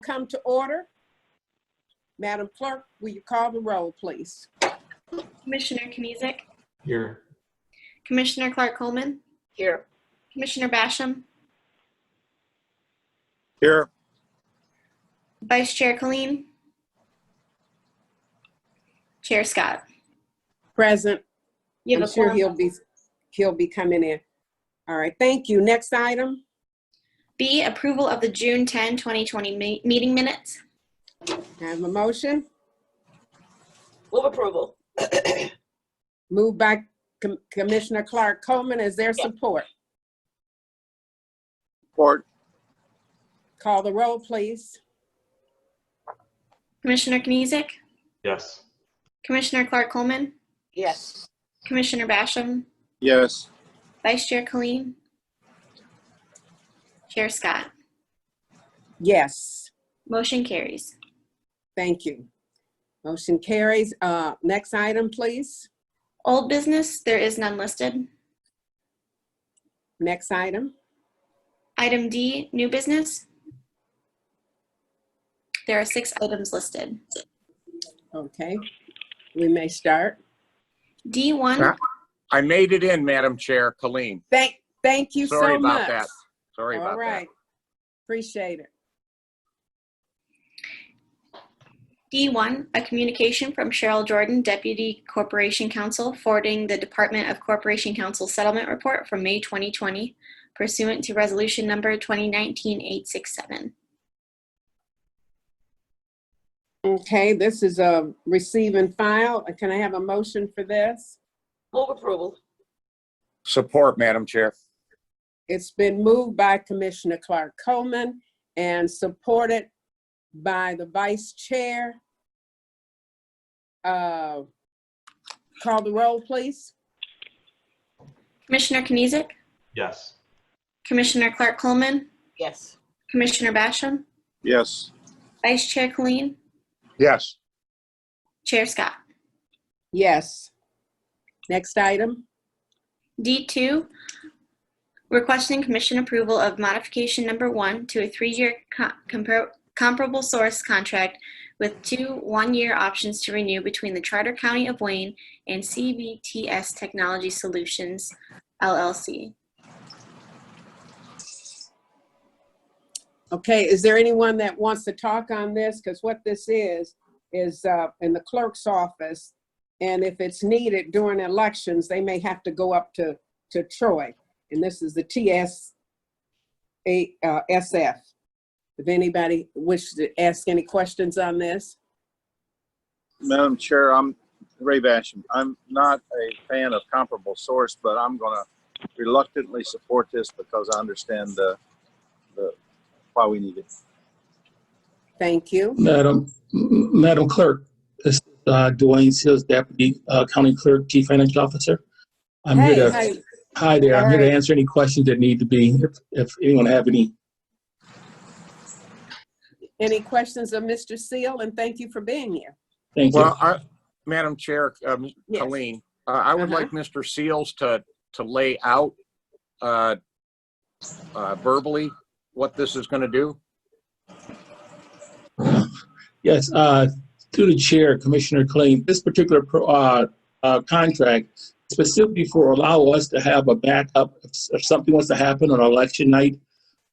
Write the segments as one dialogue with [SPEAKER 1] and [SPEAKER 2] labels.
[SPEAKER 1] come to order. Madam Clerk, will you call the roll, please?
[SPEAKER 2] Commissioner Kniezek,
[SPEAKER 3] Here.
[SPEAKER 2] Commissioner Clark-Coleman,
[SPEAKER 4] Here.
[SPEAKER 2] Commissioner Basham,
[SPEAKER 5] Here.
[SPEAKER 2] Vice Chair Colleen, Chair Scott.
[SPEAKER 1] Present.
[SPEAKER 2] You
[SPEAKER 1] I'm
[SPEAKER 2] have a
[SPEAKER 1] sure
[SPEAKER 2] quorum.
[SPEAKER 1] he'll be coming in. All right, thank you. Next item.
[SPEAKER 2] B, approval of the June 10, 2020 meeting minutes.
[SPEAKER 1] I have a motion.
[SPEAKER 4] Move approval.
[SPEAKER 1] Moved by Commissioner Clark-Coleman. Is there support?
[SPEAKER 5] Support.
[SPEAKER 1] Call the roll, please.
[SPEAKER 2] Commissioner Kniezek,
[SPEAKER 3] Yes.
[SPEAKER 2] Commissioner Clark-Coleman,
[SPEAKER 4] Yes.
[SPEAKER 2] Commissioner Basham,
[SPEAKER 5] Yes.
[SPEAKER 2] Vice Chair Colleen, Chair Scott.
[SPEAKER 1] Yes,
[SPEAKER 2] Motion carries.
[SPEAKER 1] thank you. Motion carries. Next item, please.
[SPEAKER 2] Old business, there is none listed.
[SPEAKER 1] Next item.
[SPEAKER 2] Item D, new business. There are 6 items listed.
[SPEAKER 1] Okay, we may start.
[SPEAKER 2] D1,
[SPEAKER 5] I made it in, Madam Chair, Colleen.
[SPEAKER 1] Thank you
[SPEAKER 5] Sorry
[SPEAKER 1] so
[SPEAKER 5] about
[SPEAKER 1] much.
[SPEAKER 5] that. Sorry
[SPEAKER 1] All
[SPEAKER 5] about
[SPEAKER 1] right, appreciate it.
[SPEAKER 2] D1, a communication from Cheryl Jordan, Deputy Corporation Counsel, forwarding the Department of Corporation Counsel Settlement Report from May 2020, pursuant to Resolution Number 2019-867.
[SPEAKER 1] Okay, this is a receive and file. Can I have a motion for this?
[SPEAKER 4] Move approval.
[SPEAKER 5] that. Support, Madam Chair.
[SPEAKER 1] It's been moved by Commissioner Clark-Coleman and supported by the Vice Chair. Call the roll, please.
[SPEAKER 2] Commissioner Kniezek,
[SPEAKER 3] Yes.
[SPEAKER 2] Commissioner Clark-Coleman,
[SPEAKER 4] Yes.
[SPEAKER 2] Commissioner Basham,
[SPEAKER 5] Yes.
[SPEAKER 2] Vice Chair Colleen,
[SPEAKER 5] Yes.
[SPEAKER 2] Chair Scott.
[SPEAKER 1] Yes. Next item.
[SPEAKER 2] D2, requesting Commission approval of modification number 1 to a 3-year comparable source contract with 2 one-year options to renew between the Charter County of Wayne and CBTS Technology Solutions, LLC.
[SPEAKER 1] Okay, is there anyone that wants to talk on this? Because what this is in the clerk's office, and if it's needed during elections, they may have to go up to Troy. And this is the TSSF. If anybody wishes to ask any questions on this.
[SPEAKER 5] Madam Chair, I'm Ray Basham. I'm not a fan of comparable source, but I'm going to reluctantly support this because I understand the why we need it.
[SPEAKER 1] Thank you.
[SPEAKER 6] Madam Clerk, this is Dwayne Seals, Deputy County Clerk, Chief Financial Officer. I'm
[SPEAKER 1] Hey,
[SPEAKER 6] here to,
[SPEAKER 1] hi.
[SPEAKER 6] hi there. I'm here
[SPEAKER 1] All
[SPEAKER 6] to
[SPEAKER 1] right.
[SPEAKER 6] answer any questions that need to be, if anyone have any.
[SPEAKER 1] Any questions of Mr. Seal? And thank you for being here.
[SPEAKER 6] Thank you.
[SPEAKER 5] Well, Madam Chair,
[SPEAKER 1] Yes.
[SPEAKER 5] Colleen, I would like Mr. Seals to lay out verbally what this is going to do.
[SPEAKER 6] Yes, through the chair, Commissioner Clayton, this particular contract specifically for allow us to have a backup if something was to happen on election night.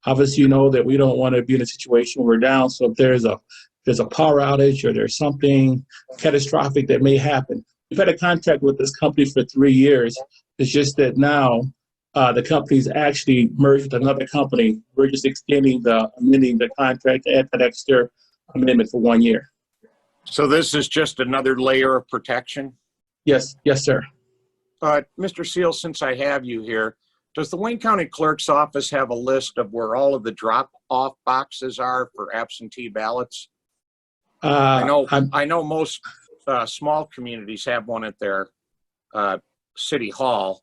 [SPEAKER 6] Obviously, you know that we don't want to be in a situation where we're down. So if there's a power outage or there's something catastrophic that may happen. We've had a contract with this company for 3 years. It's just that now the company's actually merged with another company. We're just amending the contract to add that extra amendment for 1 year.
[SPEAKER 5] So this is just another layer of protection?
[SPEAKER 6] Yes, sir.
[SPEAKER 5] Mr. Seals, since I have you here, does the Wayne County Clerk's Office have a list of where all of the drop-off boxes are for absentee ballots? I know most small communities have one at their city hall.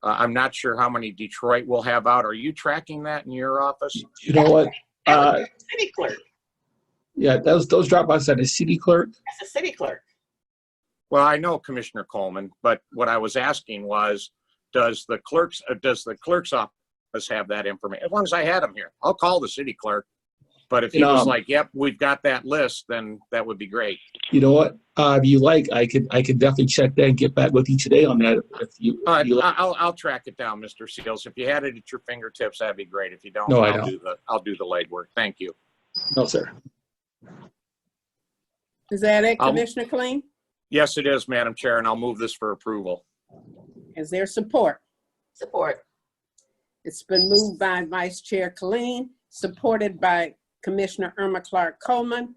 [SPEAKER 5] I'm not sure how many Detroit will have out. Are you tracking that in your office?
[SPEAKER 6] You know what?
[SPEAKER 4] City clerk.
[SPEAKER 6] Yeah, those drop-offs at the city clerk.
[SPEAKER 4] That's a city clerk.
[SPEAKER 5] Well, I know Commissioner Coleman, but what I was asking was, does the clerk's office have that information? As long as I had them here, I'll call the city clerk. But if he was like, yep, we've got that list, then that would be great.
[SPEAKER 6] You know what? If you like, I could definitely check that and get back with you today on that. If you,
[SPEAKER 5] All right,
[SPEAKER 6] if you like.
[SPEAKER 5] I'll track it down, Mr. Seals. If you had it at your fingertips, that'd be great. If you don't,
[SPEAKER 6] No, I
[SPEAKER 5] I'll do the legwork. Thank you.
[SPEAKER 6] No, sir.
[SPEAKER 1] Is that it,
[SPEAKER 5] I'll-
[SPEAKER 1] Commissioner Kleen?
[SPEAKER 5] Yes, it is, Madam Chair, and I'll move this for approval.
[SPEAKER 1] Is there support?
[SPEAKER 4] Support.
[SPEAKER 1] It's been moved by Vice Chair Kleen, supported by Commissioner Irma Clark Coleman.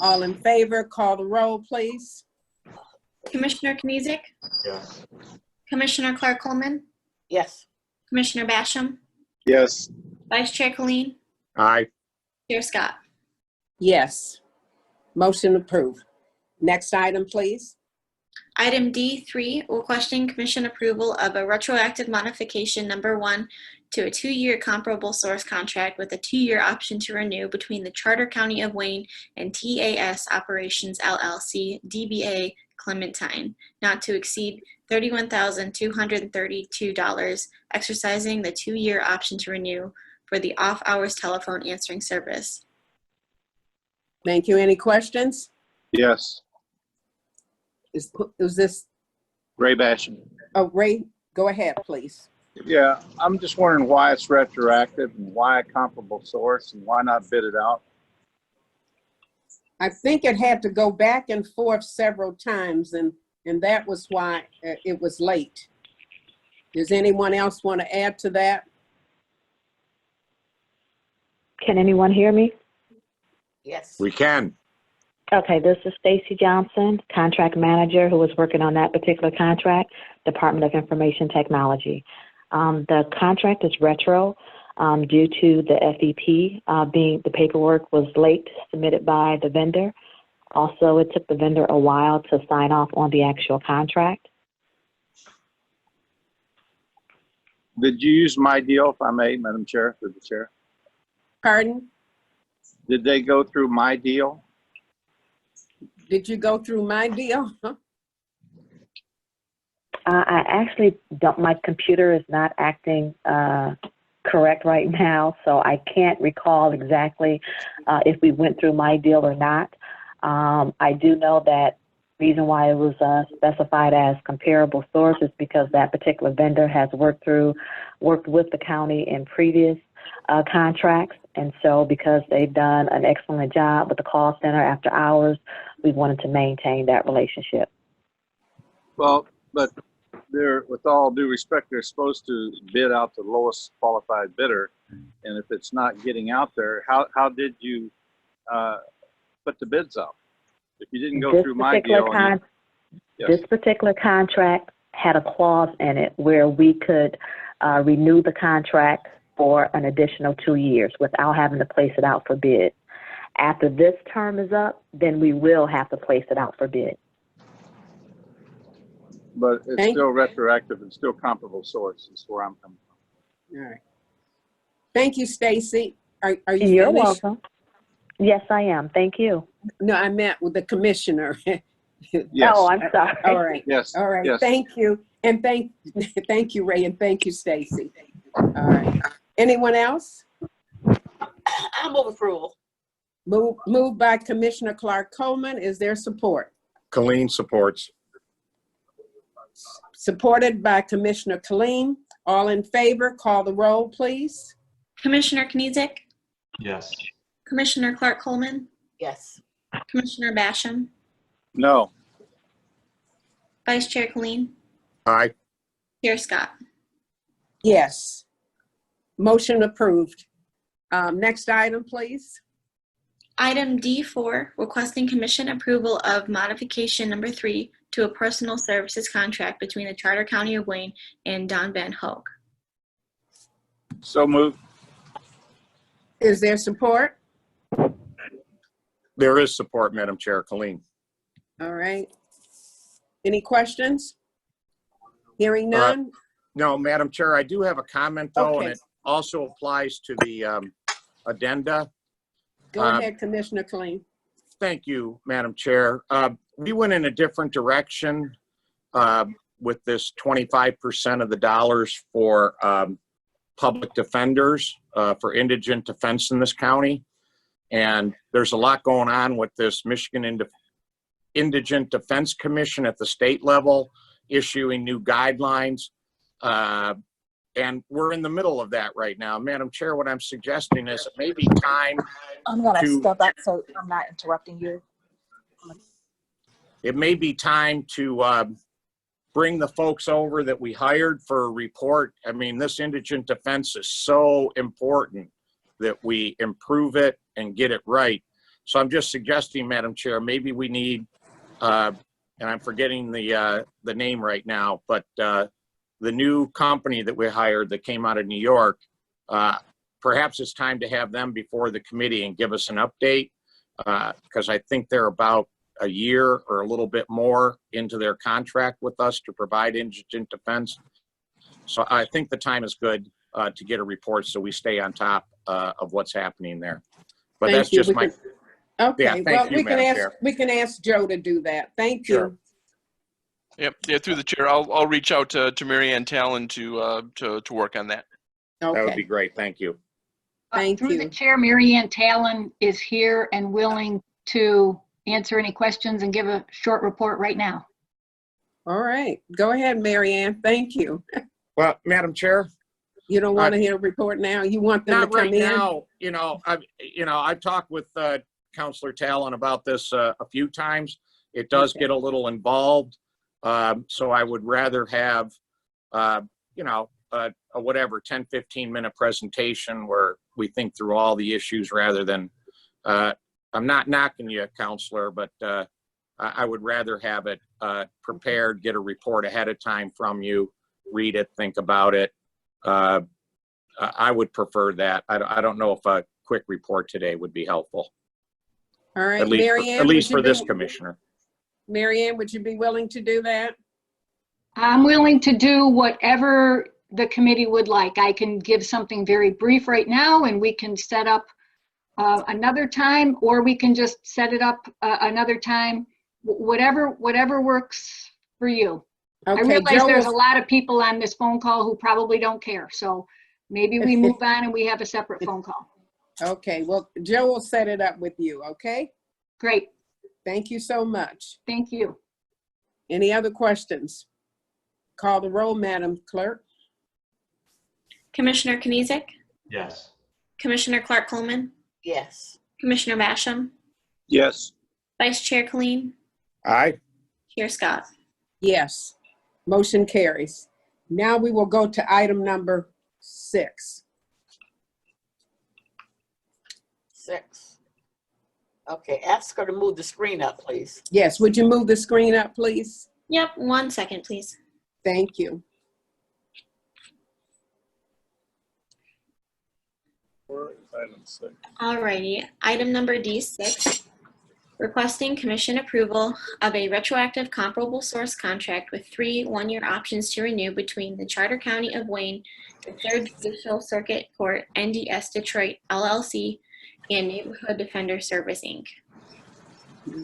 [SPEAKER 1] All in favor, call the roll, please.
[SPEAKER 2] Commissioner Knizik,
[SPEAKER 3] Yes.
[SPEAKER 2] Commissioner Clark Coleman,
[SPEAKER 4] Yes.
[SPEAKER 2] Commissioner Basham,
[SPEAKER 6] Yes.
[SPEAKER 2] Vice Chair Colleen,
[SPEAKER 5] Aye.
[SPEAKER 2] Chair Scott.
[SPEAKER 1] Yes. Motion approved. Next item, please.
[SPEAKER 2] Item D3, requesting commission approval of a retroactive modification number 1 to a 2-year comparable source contract with a 2-year option to renew between the Charter County of Wayne and TAS Operations LLC, DBA Clementine, not to exceed $31,232, exercising the 2-year option to renew for the off-hours telephone answering service.
[SPEAKER 1] Thank you. Any questions?
[SPEAKER 7] Yes,
[SPEAKER 1] Is this,
[SPEAKER 7] Ray Basham.
[SPEAKER 1] oh, Ray, go ahead, please.
[SPEAKER 7] Yeah, I'm just wondering why it's retroactive and why a comparable source and why not bid it out?
[SPEAKER 1] I think it had to go back and forth several times, and that was why it was late. Does anyone else want to add to that?
[SPEAKER 8] Can anyone hear me?
[SPEAKER 4] Yes.
[SPEAKER 5] We can.
[SPEAKER 8] Okay, this is Stacy Johnson, contract manager who was working on that particular contract, Department of Information Technology. The contract is retro due to the FEP the paperwork was late submitted by the vendor. Also, it took the vendor a while to sign off on the actual contract.
[SPEAKER 7] Did you use my deal, if I may, Madam Chair, through the chair?
[SPEAKER 1] Pardon?
[SPEAKER 7] Did they go through my deal?
[SPEAKER 1] Did you go through my deal?
[SPEAKER 8] I actually don't, my computer is not acting correct right now, so I can't recall exactly if we went through my deal or not. I do know that reason why it was specified as comparable source is because that particular vendor has worked with the county in previous contracts. And so because they've done an excellent job with the call center after hours, we wanted to maintain that relationship.
[SPEAKER 7] Well, but they're, with all due respect, they're supposed to bid out the lowest qualified bidder. And if it's not getting out there, how did you put the bids out? If you didn't go through my deal. Yes.
[SPEAKER 8] This particular contract had a clause in it where we could renew the contract for an additional 2 years without having to place it out for bid. After this term is up, then we will have to place it out for bid.
[SPEAKER 7] But it's still retroactive and still comparable source is where I'm coming from.
[SPEAKER 1] All right. Thank you, Stacy. Are you
[SPEAKER 8] You're
[SPEAKER 1] finished?
[SPEAKER 8] welcome. Yes, I am. Thank you.
[SPEAKER 1] No, I meant with the commissioner.
[SPEAKER 7] Yes.
[SPEAKER 8] Oh, I'm sorry.
[SPEAKER 1] All right.
[SPEAKER 7] Yes.
[SPEAKER 1] All right.
[SPEAKER 7] Yes.
[SPEAKER 1] Thank you. And thank you, Ray, and thank you, Stacy. All right. Anyone else?
[SPEAKER 4] I'll move approval.
[SPEAKER 1] Moved by Commissioner Clark Coleman. Is there support?
[SPEAKER 5] Colleen supports.
[SPEAKER 1] Supported by Commissioner Kleen. All in favor, call the roll, please.
[SPEAKER 2] Commissioner Knizik,
[SPEAKER 3] Yes.
[SPEAKER 2] Commissioner Clark Coleman,
[SPEAKER 4] Yes.
[SPEAKER 2] Commissioner Basham,
[SPEAKER 7] No.
[SPEAKER 2] Vice Chair Colleen,
[SPEAKER 5] Aye.
[SPEAKER 2] Chair Scott.
[SPEAKER 1] Yes. Motion approved. Next item, please.
[SPEAKER 2] Item D4, requesting commission approval of modification number 3 to a personal services contract between the Charter County of Wayne and Don Van Hoek.
[SPEAKER 7] So moved.
[SPEAKER 1] Is there support?
[SPEAKER 5] There is support, Madam Chair. Colleen.
[SPEAKER 1] All right. Any questions? Hearing none?
[SPEAKER 5] No, Madam Chair, I do have a comment though,
[SPEAKER 1] Okay.
[SPEAKER 5] and it also applies to the addenda.
[SPEAKER 1] Go ahead, Commissioner Kleen.
[SPEAKER 5] Thank you, Madam Chair. We went in a different direction with this 25% of the dollars for public defenders for indigent defense in this county. And there's a lot going on with this Michigan Indigent Defense Commission at the state level, issuing new guidelines. And we're in the middle of that right now. Madam Chair, what I'm suggesting is it may be time
[SPEAKER 9] I'm going to
[SPEAKER 5] to-
[SPEAKER 9] step up so I'm not interrupting you.
[SPEAKER 5] it may be time to bring the folks over that we hired for a report. I mean, this indigent defense is so important that we improve it and get it right. So I'm just suggesting, Madam Chair, maybe we need, and I'm forgetting the name right now, but the new company that we hired that came out of New York, perhaps it's time to have them before the committee and give us an update, because I think they're about a year or a little bit more into their contract with us to provide indigent defense. So I think the time is good to get a report so we stay on top of what's happening there. But
[SPEAKER 1] Thank
[SPEAKER 5] that's
[SPEAKER 1] you.
[SPEAKER 5] just
[SPEAKER 1] We
[SPEAKER 5] my,
[SPEAKER 1] can- Okay,
[SPEAKER 5] Yeah, thank
[SPEAKER 1] well,
[SPEAKER 5] you,
[SPEAKER 1] we can
[SPEAKER 5] Madam
[SPEAKER 1] ask,
[SPEAKER 5] Chair.
[SPEAKER 1] we can ask Joe to do that. Thank
[SPEAKER 5] Sure.
[SPEAKER 1] you.
[SPEAKER 10] Yep. Yeah. Through the chair, I'll reach out to Mary Ann Talon to work on that.
[SPEAKER 5] that would be
[SPEAKER 1] Okay,
[SPEAKER 5] great. Thank you.
[SPEAKER 1] Thank
[SPEAKER 11] Through
[SPEAKER 1] you.
[SPEAKER 11] the chair, Mary Ann Talon is here and willing to answer any questions and give a short report right now.
[SPEAKER 1] All right, go ahead, Mary Ann. Thank you.
[SPEAKER 5] Well, Madam Chair,
[SPEAKER 1] You don't want to hear a report now? You want them to
[SPEAKER 5] not
[SPEAKER 1] come
[SPEAKER 5] right
[SPEAKER 1] in?
[SPEAKER 5] now. I've talked with Counselor Talon about this a few times. It does
[SPEAKER 1] Okay.
[SPEAKER 5] get a little involved. So I would rather have, a whatever, 10, 15-minute presentation where we think through all the issues rather than, I'm not knocking you, Counselor, but I would rather have it prepared, get a report ahead of time from you, read it, think about it. I would prefer that. I don't know if a quick report today would be helpful,
[SPEAKER 1] All right,
[SPEAKER 5] at least,
[SPEAKER 1] Mary Ann.
[SPEAKER 5] at least
[SPEAKER 1] would
[SPEAKER 5] for
[SPEAKER 1] you
[SPEAKER 5] this
[SPEAKER 1] be-
[SPEAKER 5] commissioner.
[SPEAKER 1] Mary Ann, would you be willing to do that?
[SPEAKER 11] I'm willing to do whatever the committee would like. I can give something very brief right now and we can set up another time, or we can just set it up another time, whatever works for you. I
[SPEAKER 1] Okay,
[SPEAKER 11] realize
[SPEAKER 1] Joe
[SPEAKER 11] there's a
[SPEAKER 1] will-
[SPEAKER 11] lot of people on this phone call who probably don't care. So maybe we move on and we have a separate phone call.
[SPEAKER 1] Okay, well, Joe will set it up with you, okay?
[SPEAKER 11] Great.
[SPEAKER 1] Thank you so much.
[SPEAKER 11] Thank you.
[SPEAKER 1] Any other questions? Call the roll, Madam Clerk.
[SPEAKER 2] Commissioner Knizik,
[SPEAKER 3] Yes.
[SPEAKER 2] Commissioner Clark Coleman,
[SPEAKER 4] Yes.
[SPEAKER 2] Commissioner Basham,
[SPEAKER 7] Yes.
[SPEAKER 2] Vice Chair Colleen,
[SPEAKER 5] Aye.
[SPEAKER 2] Chair Scott.
[SPEAKER 1] Yes, motion carries. Now we will go to item number 6.
[SPEAKER 4] 6. Okay, ask her to move the screen up, please.
[SPEAKER 1] Yes, would you move the screen up, please?
[SPEAKER 2] Yep, 1 second, please.
[SPEAKER 1] Thank you.
[SPEAKER 2] Alrighty, item number D6, requesting commission approval of a retroactive comparable source contract with 3 one-year options to renew between the Charter County of Wayne, the 3rd Judicial Circuit Court, NDS Detroit LLC, and Neighborhood Defender Service, Inc.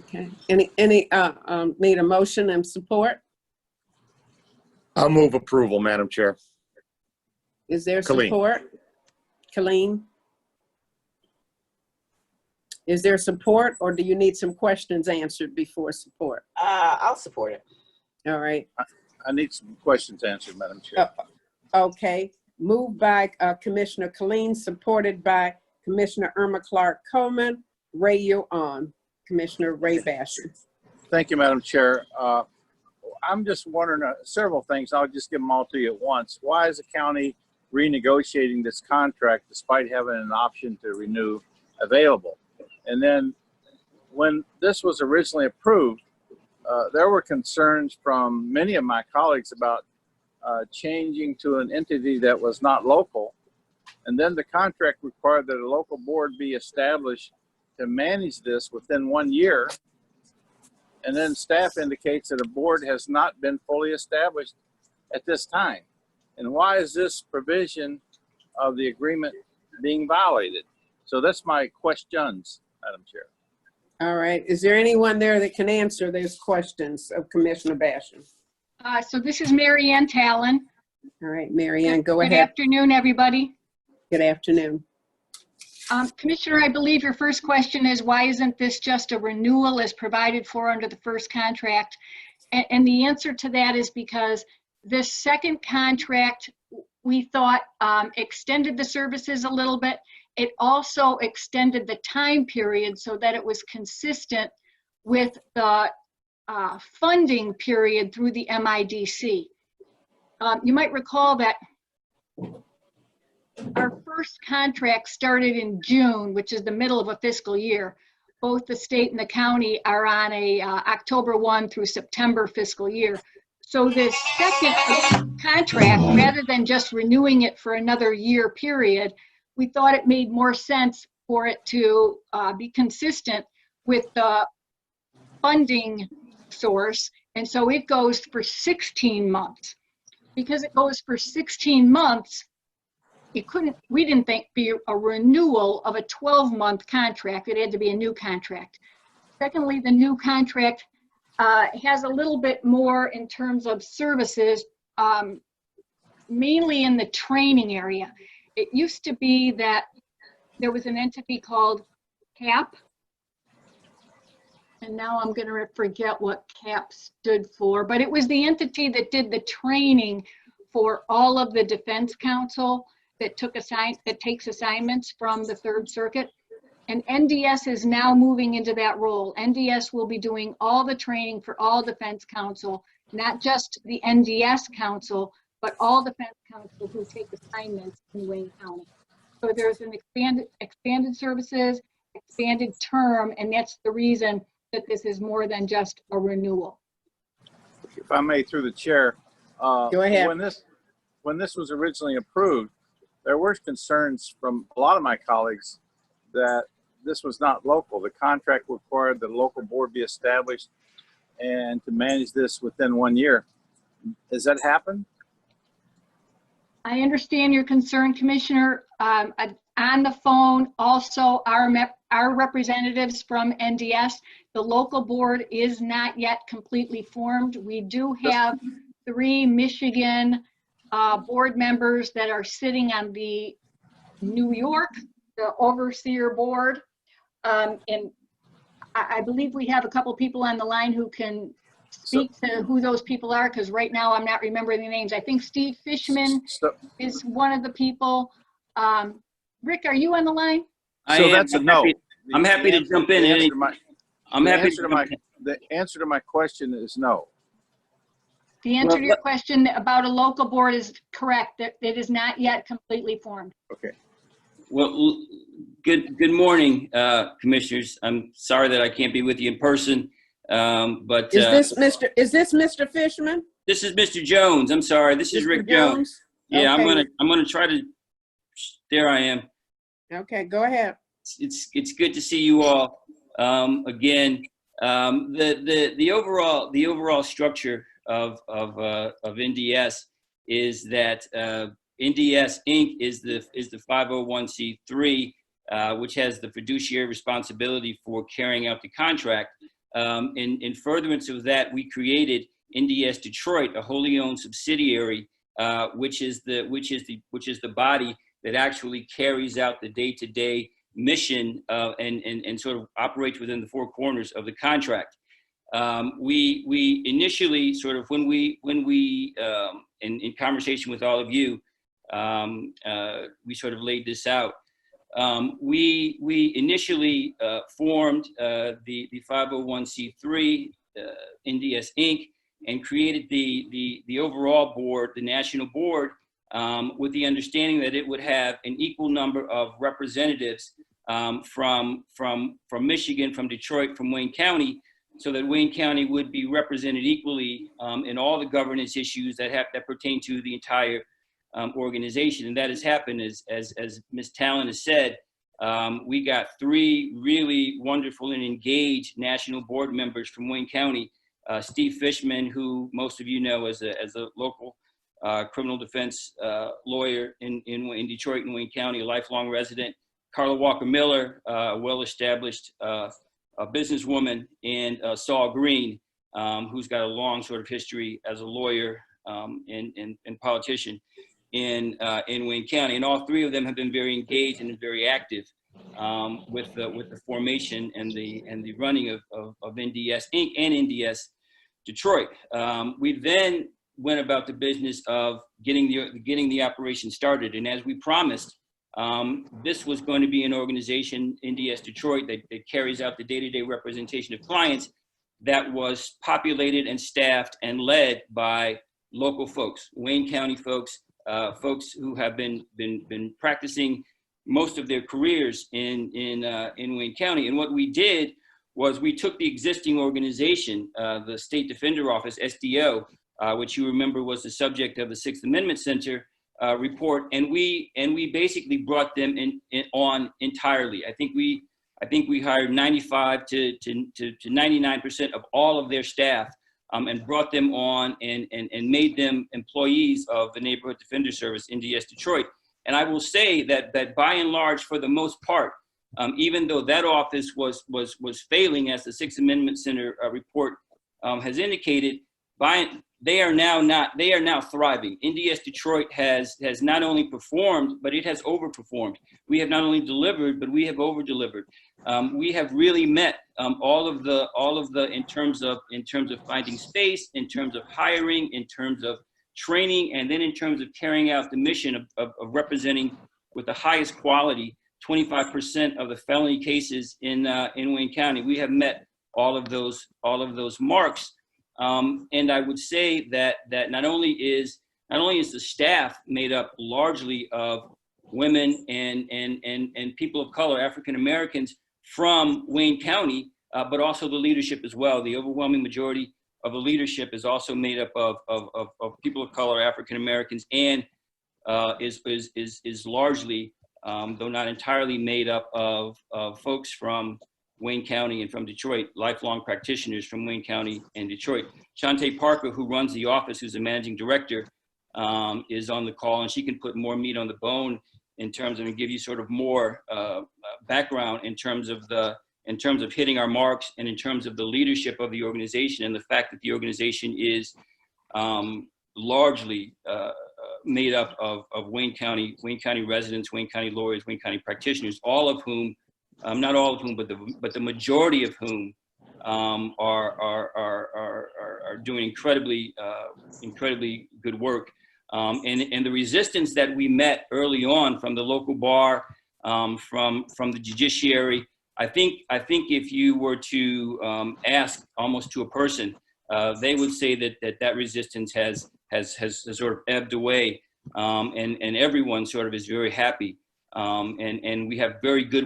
[SPEAKER 1] Okay, need a motion and support?
[SPEAKER 5] I'll move approval, Madam Chair.
[SPEAKER 1] Is there
[SPEAKER 5] Colleen.
[SPEAKER 1] support? Colleen? Is there support, or do you need some questions answered before support?
[SPEAKER 4] I'll support it.
[SPEAKER 1] All right,
[SPEAKER 7] I need some questions answered, Madam Chair.
[SPEAKER 1] okay. Moved by Commissioner Colleen, supported by Commissioner Irma Clark Coleman. Ray, you're on. Commissioner Ray Basher.
[SPEAKER 7] Thank you, Madam Chair. I'm just wondering several things. I'll just give them all to you at once. Why is the county renegotiating this contract despite having an option to renew available? And then when this was originally approved, there were concerns from many of my colleagues about changing to an entity that was not local. And then the contract required that a local board be established to manage this within 1 year. And then staff indicates that a board has not been fully established at this time. And why is this provision of the agreement being violated? So that's my questions, Madam Chair.
[SPEAKER 1] All right, is there anyone there that can answer those questions of Commissioner Basher?
[SPEAKER 11] So this is Mary Ann Talon.
[SPEAKER 1] All right, Mary Ann, go
[SPEAKER 11] Good
[SPEAKER 1] ahead.
[SPEAKER 11] afternoon, everybody.
[SPEAKER 1] Good afternoon.
[SPEAKER 11] Commissioner, I believe your first question is why isn't this just a renewal as provided for under the first contract? And the answer to that is because this second contract, we thought extended the services a little bit. It also extended the time period so that it was consistent with the funding period through the MIDC. You might recall that our first contract started in June, which is the middle of a fiscal year. Both the state and the county are on a October 1 through September fiscal year. So this second contract, rather than just renewing it for another year period, we thought it made more sense for it to be consistent with the funding source. And so it goes for 16 months. Because it goes for 16 months, we didn't think be a renewal of a 12-month contract. It had to be a new contract. Secondly, the new contract has a little bit more in terms of services, mainly in the training area. It used to be that there was an entity called CAP, and now I'm going to forget what CAP stood for, but it was the entity that did the training for all of the defense counsel that takes assignments from the Third Circuit. And NDS is now moving into that role. NDS will be doing all the training for all defense counsel, not just the NDS counsel, but all defense counsel who take assignments in Wayne County. So there's an expanded services, expanded term, and that's the reason that this is more than just a renewal.
[SPEAKER 7] If I may, through the chair,
[SPEAKER 1] Go ahead.
[SPEAKER 7] When this was originally approved, there were concerns from a lot of my colleagues that this was not local. The contract required that a local board be established and to manage this within 1 year. Has that happened?
[SPEAKER 11] I understand your concern, Commissioner. On the phone, also our representatives from NDS, the local board is not yet completely formed. We do have 3 Michigan board members that are sitting on the New York, the overseer board. And I believe we have a couple people on the line who can speak to who those people are, because right now I'm not remembering the names. I think Steve Fishman is one of the people. Rick, are you on the line?
[SPEAKER 7] So that's a no.
[SPEAKER 12] I'm happy to jump in.
[SPEAKER 7] The answer to my question is no.
[SPEAKER 11] The answer to your question about a local board is correct, that it is not yet completely formed.
[SPEAKER 7] Okay.
[SPEAKER 12] Well, good morning, commissioners. I'm sorry that I can't be with you in person, but
[SPEAKER 1] is this Mr. Fishman?
[SPEAKER 12] This is Mr. Jones. I'm sorry. This is
[SPEAKER 1] Mr.
[SPEAKER 12] Rick Jones. Yeah,
[SPEAKER 1] okay.
[SPEAKER 12] I'm gonna try to. There I am.
[SPEAKER 1] Okay, go ahead.
[SPEAKER 12] It's good to see you all again. The overall structure of NDS is that NDS Inc. is the 501c3, which has the fiduciary responsibility for carrying out the contract. In furtherance of that, we created NDS Detroit, a wholly owned subsidiary, which is the body that actually carries out the day-to-day mission and sort of operates within the 4 corners of the contract. We initially sort of when we in conversation with all of you, we sort of laid this out. We initially formed the 501c3 NDS Inc. and created the overall board, the national board, with the understanding that it would have an equal number of representatives from Michigan, from Detroit, from Wayne County, so that Wayne County would be represented equally in all the governance issues that pertain to the entire organization. And that has happened, as Ms. Talon has said. We got 3 really wonderful and engaged national board members from Wayne County. Steve Fishman, who most of you know as a local criminal defense lawyer in Detroit and Wayne County, a lifelong resident. Carla Walker Miller, a well-established a businesswoman, and Saul Green, who's got a long sort of history as a lawyer and politician in Wayne County. And all 3 of them have been very engaged and very active. with the formation and the running of NDS Inc. and NDS Detroit. We then went about the business of getting the operation started, and as we promised, this was going to be an organization, NDS Detroit, that carries out the day-to-day representation of clients, that was populated and staffed and led by local folks, Wayne County folks, folks who have been practicing most of their careers in Wayne County. And what we did was we took the existing organization, the State Defender Office, SDO, which you remember was the subject of the Sixth Amendment Center report, and we basically brought them on entirely. I think we hired 95 to 99% of all of their staff, and brought them on and made them employees of the Neighborhood Defender Service, NDS Detroit. And I will say that by and large, for the most part, even though that office was failing, as the Sixth Amendment Center report has indicated, they are now thriving. NDS Detroit has not only performed, but it has overperformed. We have not only delivered, but we have over-delivered. We have really met all of the in terms of finding space, in terms of hiring, in terms of training, and then in terms of carrying out the mission of representing with the highest quality 25% of the felony cases in Wayne County. We have met all of those marks. And I would say that not only is the staff made up largely of women and people of color, African Americans from Wayne County, but also the leadership as well. The overwhelming majority of the leadership is also made up of people of color, African Americans, and is largely, though not entirely, made up of folks from Wayne County and from Detroit, lifelong practitioners from Wayne County and Detroit. Shantae Parker, who runs the office, who's the managing director, is on the call, and she can put more meat on the bone in terms of, and give you sort of more background in terms of hitting our marks, and in terms of the leadership of the organization, and the fact that the organization is largely made up of Wayne County residents, Wayne County lawyers, Wayne County practitioners, all of whom, not all of whom, but the majority of whom are doing incredibly good work. And the resistance that we met early on from the local bar, from the judiciary, I think if you were to ask almost to a person, they would say that resistance has sort of ebbed away, and everyone sort of is very happy. And we have very good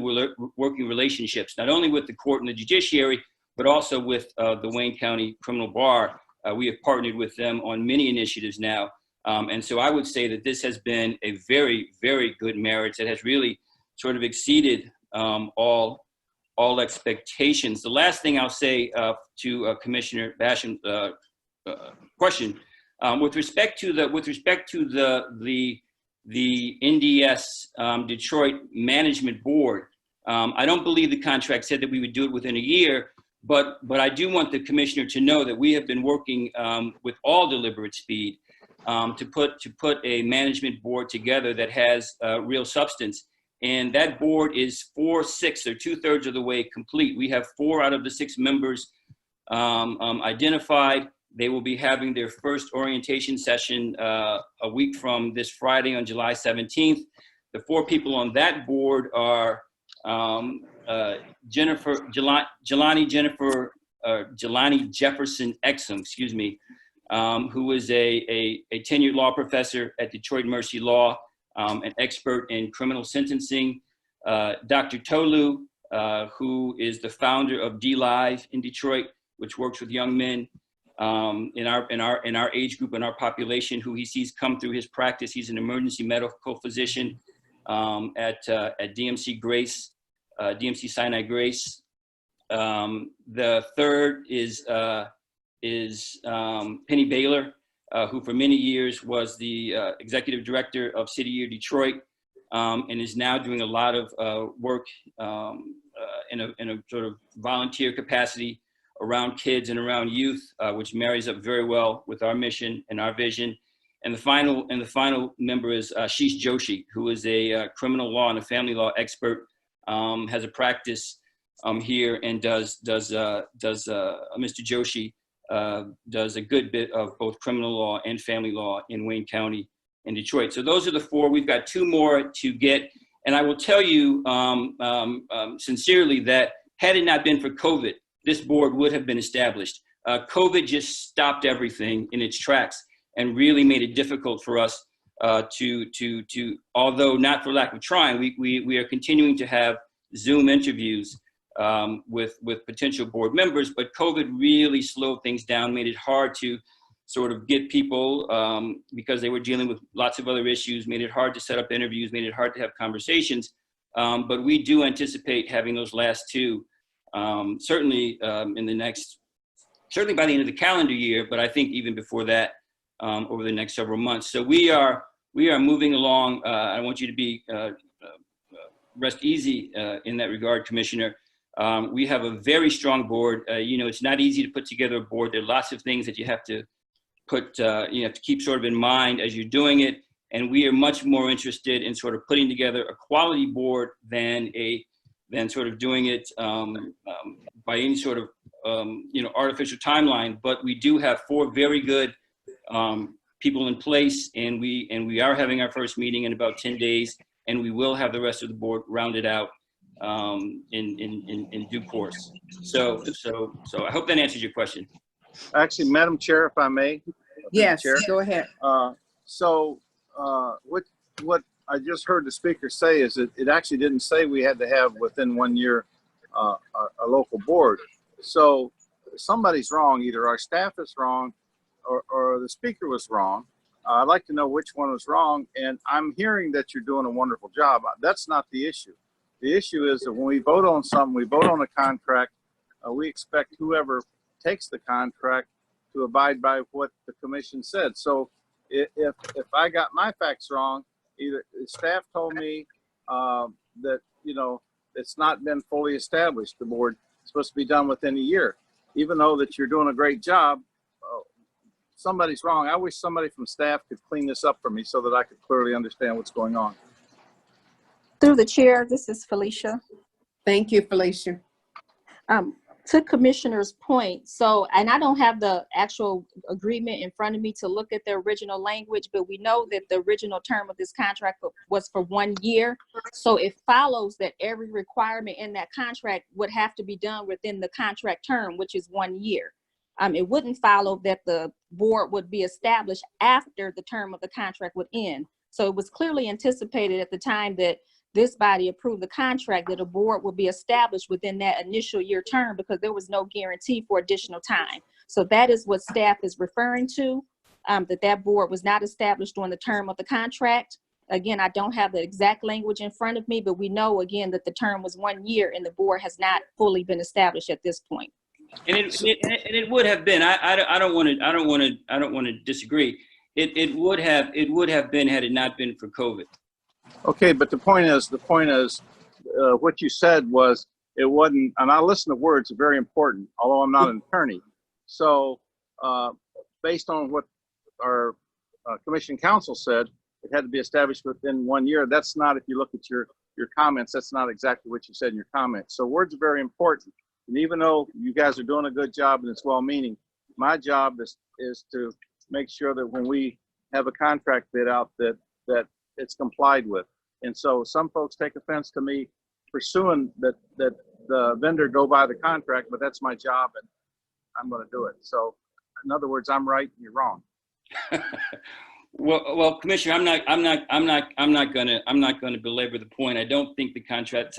[SPEAKER 12] working relationships, not only with the court and the judiciary, but also with the Wayne County Criminal Bar. We have partnered with them on many initiatives now. And so I would say that this has been a very, very good marriage that has really sort of exceeded all expectations. The last thing I'll say to Commissioner Basham's question, with respect to the NDS Detroit Management Board, I don't believe the contract said that we would do it within a year, but I do want the commissioner to know that we have been working with all deliberate speed to put a management board together that has real substance. And that board is 4/6 or 2/3 of the way complete. We have 4 out of the 6 members identified. They will be having their first orientation session a week from this Friday on July 17th. The 4 people on that board are Jelani Jefferson Exum, excuse me, who is a tenured law professor at Detroit Mercy Law, an expert in criminal sentencing. Dr. Tolu, who is the founder of D-Live in Detroit, which works with young men in our age group, in our population, who he sees come through his practice. He's an emergency medical physician at DMC Grace, DMC Sinai Grace. The third is Penny Baylor, who for many years was the executive director of City Year Detroit, and is now doing a lot of work in a sort of volunteer capacity around kids and around youth, which marries up very well with our mission and our vision. And the final member is Ashish Joshi, who is a criminal law and a family law expert has a practice here and Mr. Joshi does a good bit of both criminal law and family law in Wayne County and Detroit. So those are the 4. We've got 2 more to get. And I will tell you sincerely that had it not been for COVID, this board would have been established. COVID just stopped everything in its tracks and really made it difficult for us to although not for lack of trying, we are continuing to have Zoom interviews with potential board members, but COVID really slowed things down, made it hard to sort of get people because they were dealing with lots of other issues, made it hard to set up interviews, made it hard to have conversations. But we do anticipate having those last 2 certainly in the next, certainly by the end of the calendar year, but I think even before that, over the next several months. So we are moving along. I want you to be rest easy in that regard, Commissioner. We have a very strong board. You know, it's not easy to put together a board. There are lots of things that you have to put, you have to keep sort of in mind as you're doing it. And we are much more interested in sort of putting together a quality board than sort of doing it by any sort of you know, artificial timeline. But we do have 4 very good people in place, and we are having our first meeting in about 10 days, and we will have the rest of the board rounded out in due course. So I hope that answers your question.
[SPEAKER 7] Actually, Madam Chair, if I may.
[SPEAKER 1] Yes,
[SPEAKER 7] Chair.
[SPEAKER 1] go ahead.
[SPEAKER 7] What I just heard the speaker say is that it actually didn't say we had to have within 1 year a local board. So somebody's wrong. Either our staff is wrong or the speaker was wrong. I'd like to know which one was wrong. And I'm hearing that you're doing a wonderful job. That's not the issue. The issue is that when we vote on something, we vote on a contract, we expect whoever takes the contract to abide by what the commission said. So if I got my facts wrong, either the staff told me that, you know, it's not been fully established. The board is supposed to be done within a year. Even though that you're doing a great job, somebody's wrong. I wish somebody from staff could clean this up for me so that I could clearly understand what's going on.
[SPEAKER 9] Through the chair, this is Felicia.
[SPEAKER 1] Thank you, Felicia.
[SPEAKER 9] To Commissioner's point, so, and I don't have the actual agreement in front of me to look at the original language, but we know that the original term of this contract was for 1 year. So it follows that every requirement in that contract would have to be done within the contract term, which is 1 year. It wouldn't follow that the board would be established after the term of the contract would end. So it was clearly anticipated at the time that this body approved the contract that a board will be established within that initial year term, because there was no guarantee for additional time. So that is what staff is referring to, that board was not established during the term of the contract. Again, I don't have the exact language in front of me, but we know again that the term was 1 year and the board has not fully been established at this point.
[SPEAKER 12] And it would have been. I don't want to disagree. It would have been had it not been for COVID.
[SPEAKER 7] Okay, but the point is, what you said was it wasn't, and I listen to words are very important, although I'm not an attorney. So based on what our commission counsel said, it had to be established within 1 year. That's not, if you look at your comments, that's not exactly what you said in your comments. So words are very important. And even though you guys are doing a good job and it's well-meaning, my job is to make sure that when we have a contract bid out that it's complied with. And so some folks take offense to me pursuing that the vendor go by the contract, but that's my job and I'm going to do it. So in other words, I'm right and you're wrong.
[SPEAKER 12] Well, Commissioner, I'm not going to belabor the point. I don't think the contract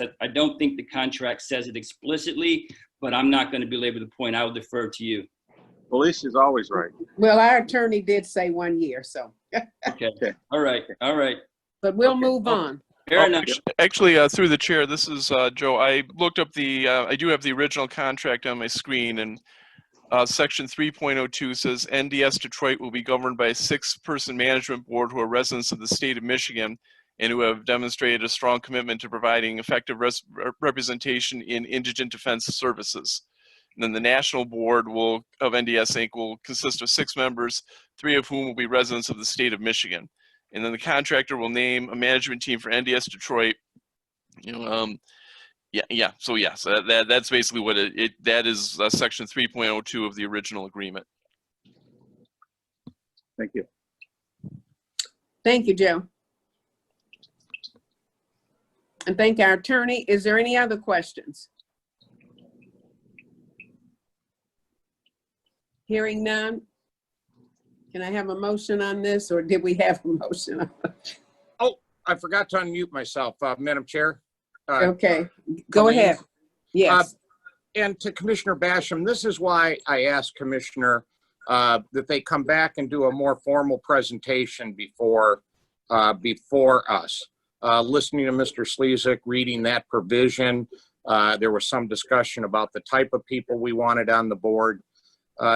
[SPEAKER 12] says it explicitly, but I'm not going to belabor the point. I will defer to you.
[SPEAKER 7] Felicia's always right.
[SPEAKER 1] Well, our attorney did say 1 year, so.
[SPEAKER 12] Okay. All right.
[SPEAKER 1] But we'll move on.
[SPEAKER 12] Fair enough.
[SPEAKER 10] Actually, through the chair, this is Joe. I looked up I do have the original contract on my screen, and section 3.02 says NDS Detroit will be governed by a 6-person management board who are residents of the state of Michigan and who have demonstrated a strong commitment to providing effective representation in indigent defense services. And then the national board of NDS Inc. will consist of 6 members, 3 of whom will be residents of the state of Michigan. And then the contractor will name a management team for NDS Detroit. Yeah. So yes, that's basically what that is, section 3.02 of the original agreement.
[SPEAKER 7] Thank you.
[SPEAKER 1] Thank you, Joe. And thank our attorney. Is there any other questions? Hearing none. Can I have a motion on this, or did we have a motion?
[SPEAKER 5] Oh, I forgot to unmute myself, Madam Chair.
[SPEAKER 1] Okay, go ahead. Yes.
[SPEAKER 5] And to Commissioner Basham, this is why I asked Commissioner that they come back and do a more formal presentation before us. Listening to Mr. Slezak reading that provision, there was some discussion about the type of people we wanted on the board.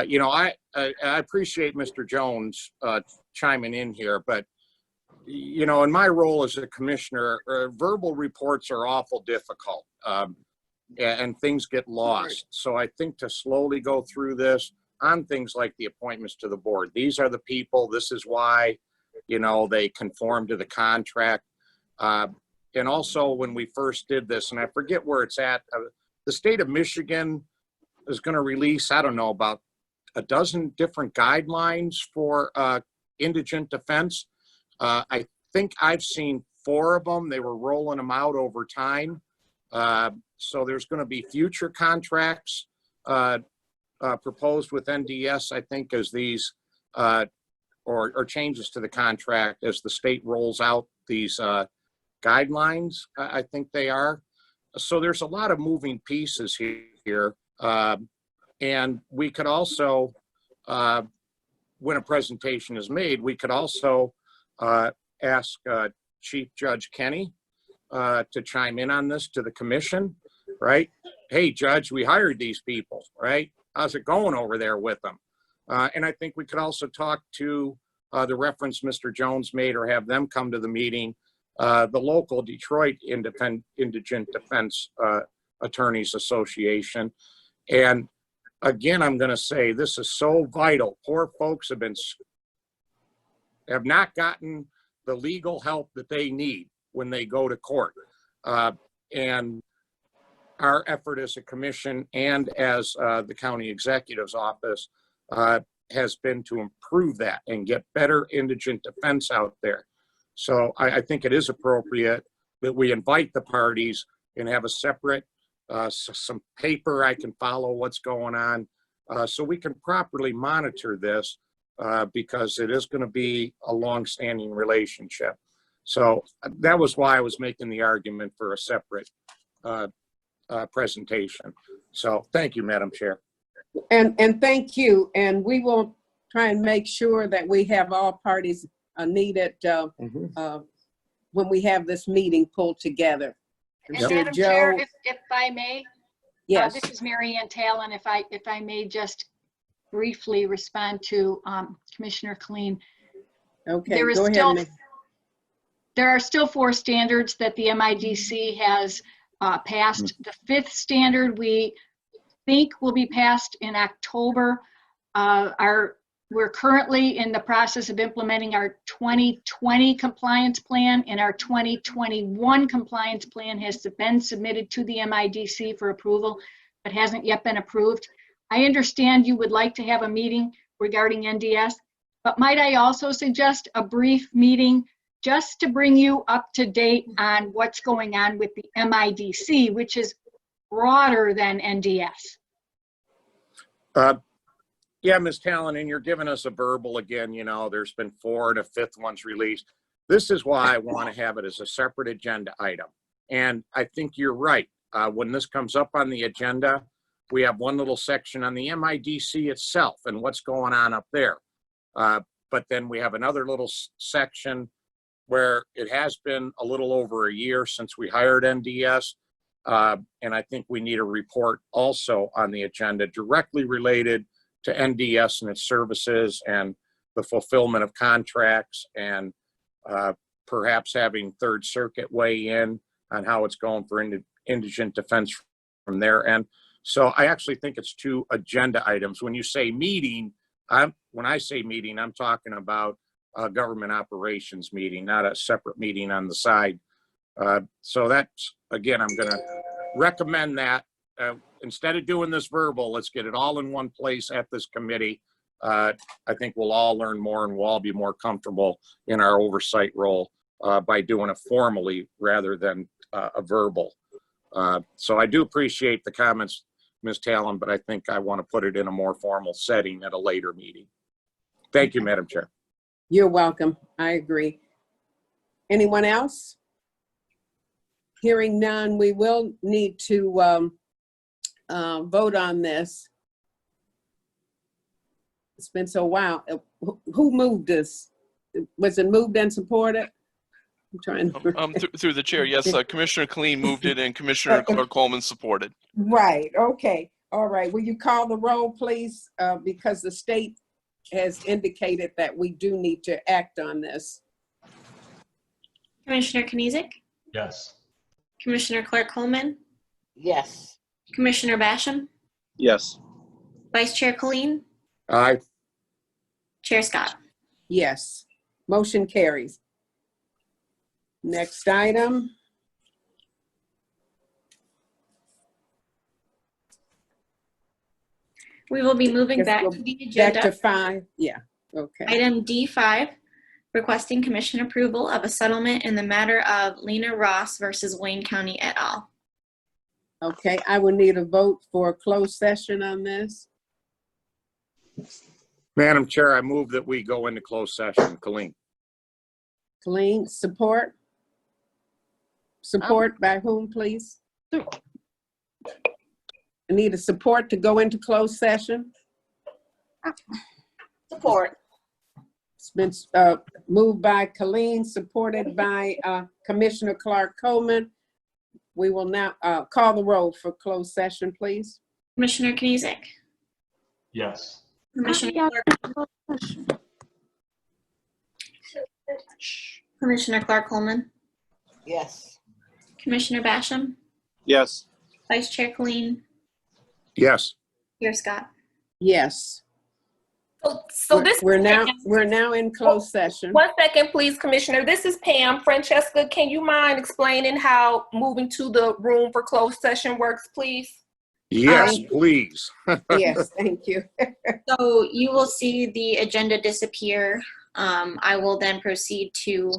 [SPEAKER 5] You know, I appreciate Mr. Jones chiming in here, but you know, in my role as a commissioner, verbal reports are awful difficult, and things get lost. So I think to slowly go through this on things like the appointments to the board, these are the people, this is why, you know, they conform to the contract. And also when we first did this, and I forget where it's at, the state of Michigan is going to release, I don't know, about a dozen different guidelines for indigent defense. I think I've seen 4 of them. They were rolling them out over time. So there's going to be future contracts proposed with NDS, I think, as these, or changes to the contract as the state rolls out these guidelines, I think they are. So there's a lot of moving pieces here. And we could also, when a presentation is made, we could also ask Chief Judge Kenny to chime in on this to the commission, right? Hey, Judge, we hired these people, right? How's it going over there with them? And I think we could also talk to the reference Mr. Jones made, or have them come to the meeting, the local Detroit Indigent Defense Attorneys Association. And again, I'm going to say this is so vital. Poor folks have not gotten the legal help that they need when they go to court. And our effort as a commission and as the county executive's office has been to improve that and get better indigent defense out there. So I think it is appropriate that we invite the parties and have a separate, some paper I can follow what's going on, so we can properly monitor this, because it is going to be a long-standing relationship. So that was why I was making the argument for a separate presentation. So thank you, Madam Chair.
[SPEAKER 1] And thank you. And we will try and make sure that we have all parties needed when we have this meeting pulled together.
[SPEAKER 11] And
[SPEAKER 1] So
[SPEAKER 11] Madam
[SPEAKER 1] Joe-
[SPEAKER 11] Chair, if I may,
[SPEAKER 1] Yes.
[SPEAKER 11] this is Mary Ann Talon. If I may just briefly respond to Commissioner Killeen.
[SPEAKER 1] Okay,
[SPEAKER 11] There is
[SPEAKER 1] go ahead.
[SPEAKER 11] still,
[SPEAKER 1] Nick.
[SPEAKER 11] there are still 4 standards that the MIDC has passed. The 5th standard we think will be passed in October. We're currently in the process of implementing our 2020 compliance plan, and our 2021 compliance plan has been submitted to the MIDC for approval, but hasn't yet been approved. I understand you would like to have a meeting regarding NDS, but might I also suggest a brief meeting just to bring you up to date on what's going on with the MIDC, which is broader than NDS.
[SPEAKER 5] Yeah, Ms. Talon, and you're giving us a verbal again. You know, there's been 4 and a 5th one's released. This is why I want to have it as a separate agenda item. And I think you're right. When this comes up on the agenda, we have one little section on the MIDC itself and what's going on up there. But then we have another little section where it has been a little over a year since we hired NDS. And I think we need a report also on the agenda directly related to NDS and its services and the fulfillment of contracts, and perhaps having Third Circuit weigh in on how it's going for indigent defense from their end. So I actually think it's 2 agenda items. When you say meeting, when I say meeting, I'm talking about a government operations meeting, not a separate meeting on the side. So that's, again, I'm going to recommend that. Instead of doing this verbal, let's get it all in one place at this committee. I think we'll all learn more and we'll all be more comfortable in our oversight role by doing it formally rather than a verbal. So I do appreciate the comments, Ms. Talon, but I think I want to put it in a more formal setting at a later meeting. Thank you, Madam Chair.
[SPEAKER 1] You're welcome. I agree. Anyone else? Hearing none, we will need to vote on this. It's been so while. Who moved this? Was it moved and supported? I'm trying to.
[SPEAKER 10] Through the chair, yes, Commissioner Killeen moved it and Commissioner Clark Coleman supported.
[SPEAKER 1] Right, okay. All right, will you call the roll, please? Because the state has indicated that we do need to act on this.
[SPEAKER 2] Commissioner Knizek,
[SPEAKER 3] Yes.
[SPEAKER 2] Commissioner Clark Coleman,
[SPEAKER 4] Yes.
[SPEAKER 2] Commissioner Basham,
[SPEAKER 7] Yes.
[SPEAKER 2] Vice Chair Colleen,
[SPEAKER 5] Aye.
[SPEAKER 2] Chair Scott.
[SPEAKER 1] Yes, motion carries. Next item.
[SPEAKER 2] We will be moving
[SPEAKER 1] Yes,
[SPEAKER 2] back
[SPEAKER 1] we'll
[SPEAKER 2] to the
[SPEAKER 1] Back to
[SPEAKER 2] agenda.
[SPEAKER 1] 5, yeah, okay.
[SPEAKER 2] Item D5, requesting commission approval of a settlement in the matter of Lena Ross versus Wayne County et al.
[SPEAKER 1] Okay, I will need a vote for a closed session on this.
[SPEAKER 5] Madam Chair, I move that we go into closed session. Colleen.
[SPEAKER 1] Colleen, support? Support by whom, please? I need a support to go into closed session.
[SPEAKER 4] Support.
[SPEAKER 1] It's been moved by Colleen, supported by Commissioner Clark Coleman. We will now call the roll for closed session, please.
[SPEAKER 2] Commissioner Knizek,
[SPEAKER 3] Yes.
[SPEAKER 2] Commissioner Clark Coleman,
[SPEAKER 4] Yes.
[SPEAKER 2] Commissioner Basham,
[SPEAKER 7] Yes.
[SPEAKER 2] Vice Chair Colleen,
[SPEAKER 5] Yes.
[SPEAKER 2] Chair Scott.
[SPEAKER 1] Yes.
[SPEAKER 13] So this
[SPEAKER 1] We're now in closed session.
[SPEAKER 13] 1 second, please, Commissioner. This is Pam. Francesca, can you mind explaining how moving to the room for closed session works, please?
[SPEAKER 5] Yes, please.
[SPEAKER 1] Yes, thank you.
[SPEAKER 2] So you will see the agenda disappear. I will then proceed to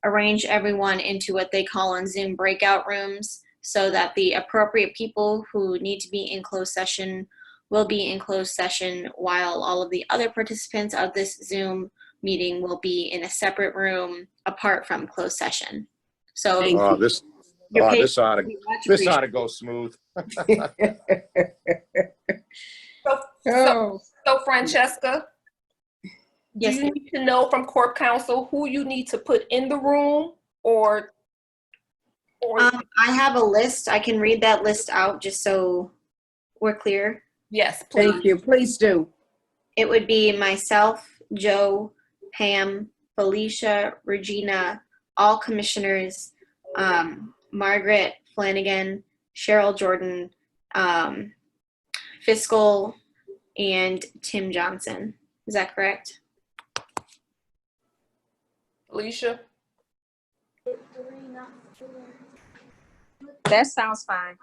[SPEAKER 2] arrange everyone into what they call on Zoom breakout rooms so that the appropriate people who need to be in closed session will be in closed session while all of the other participants of this Zoom meeting will be in a separate room apart from closed session. So
[SPEAKER 5] This ought to go smooth.
[SPEAKER 13] So Francesca,
[SPEAKER 2] yes,
[SPEAKER 13] do you need to know from Corp Counsel who you need to put in the room or
[SPEAKER 2] I have a list. I can read that list out just so we're clear.
[SPEAKER 13] Yes, please.
[SPEAKER 1] Thank you. Please do.
[SPEAKER 2] It would be myself, Joe, Pam, Felicia, Regina, all commissioners, Margaret Flanagan, Cheryl Jordan, Fiscal, and Tim Johnson. Is that correct?
[SPEAKER 13] Alicia?
[SPEAKER 9] That sounds fine.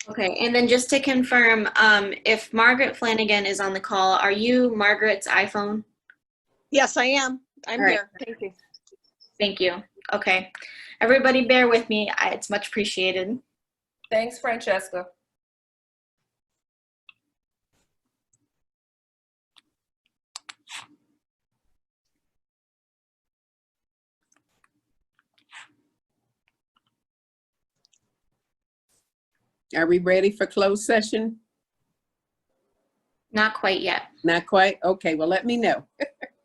[SPEAKER 2] Okay, and then just to confirm, if Margaret Flanagan is on the call, are you Margaret's iPhone?
[SPEAKER 14] Yes, I am. I'm
[SPEAKER 2] All right.
[SPEAKER 14] here. Thank you.
[SPEAKER 2] Thank you. Okay. Everybody bear with me. It's much appreciated.
[SPEAKER 13] Thanks, Francesca.
[SPEAKER 1] Are we ready for closed session?
[SPEAKER 2] Not quite yet.
[SPEAKER 1] Not quite? Okay, well, let me know.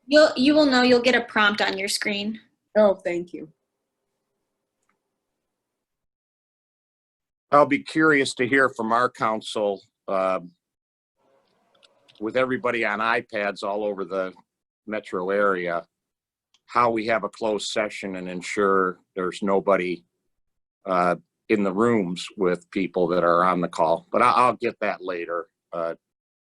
[SPEAKER 2] You will know. You'll get a prompt on your screen.
[SPEAKER 1] Oh, thank you.
[SPEAKER 5] I'll be curious to hear from our council with everybody on iPads all over the metro area, how we have a closed session and ensure there's nobody in the rooms with people that are on the call. But I'll get that later.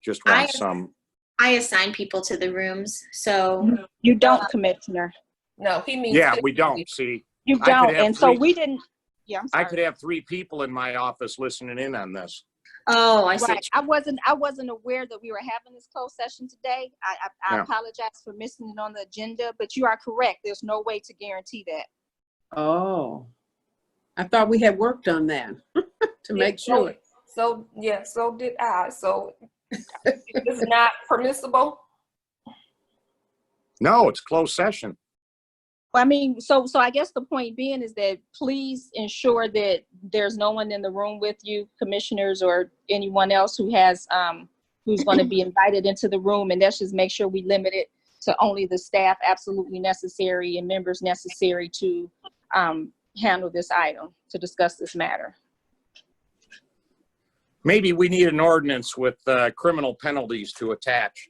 [SPEAKER 5] Just want some.
[SPEAKER 2] I assign people to the rooms, so.
[SPEAKER 14] You don't, Commissioner.
[SPEAKER 13] No, he means.
[SPEAKER 5] Yeah, we don't see.
[SPEAKER 14] You
[SPEAKER 5] I could
[SPEAKER 14] don't.
[SPEAKER 5] have
[SPEAKER 14] And so
[SPEAKER 5] three-
[SPEAKER 14] we didn't,
[SPEAKER 9] Yeah, I'm
[SPEAKER 5] I
[SPEAKER 9] sorry.
[SPEAKER 5] could have 3 people in my office listening in on this.
[SPEAKER 2] Oh, I see.
[SPEAKER 9] Right. I wasn't aware that we were having this closed session today. I
[SPEAKER 5] Yeah.
[SPEAKER 9] apologize for missing it on the agenda, but you are correct. There's no way to guarantee that.
[SPEAKER 1] Oh, I thought we had worked on that to make sure.
[SPEAKER 13] So yeah, so did I. So it's not permissible.
[SPEAKER 5] No, it's closed session.
[SPEAKER 9] Well, I mean, so I guess the point being is that please ensure that there's no one in the room with you, commissioners or anyone else who has who's going to be invited into the room, and let's just make sure we limit it to only the staff absolutely necessary and members necessary to handle this item, to discuss this matter.
[SPEAKER 5] Maybe we need an ordinance with criminal penalties to attach.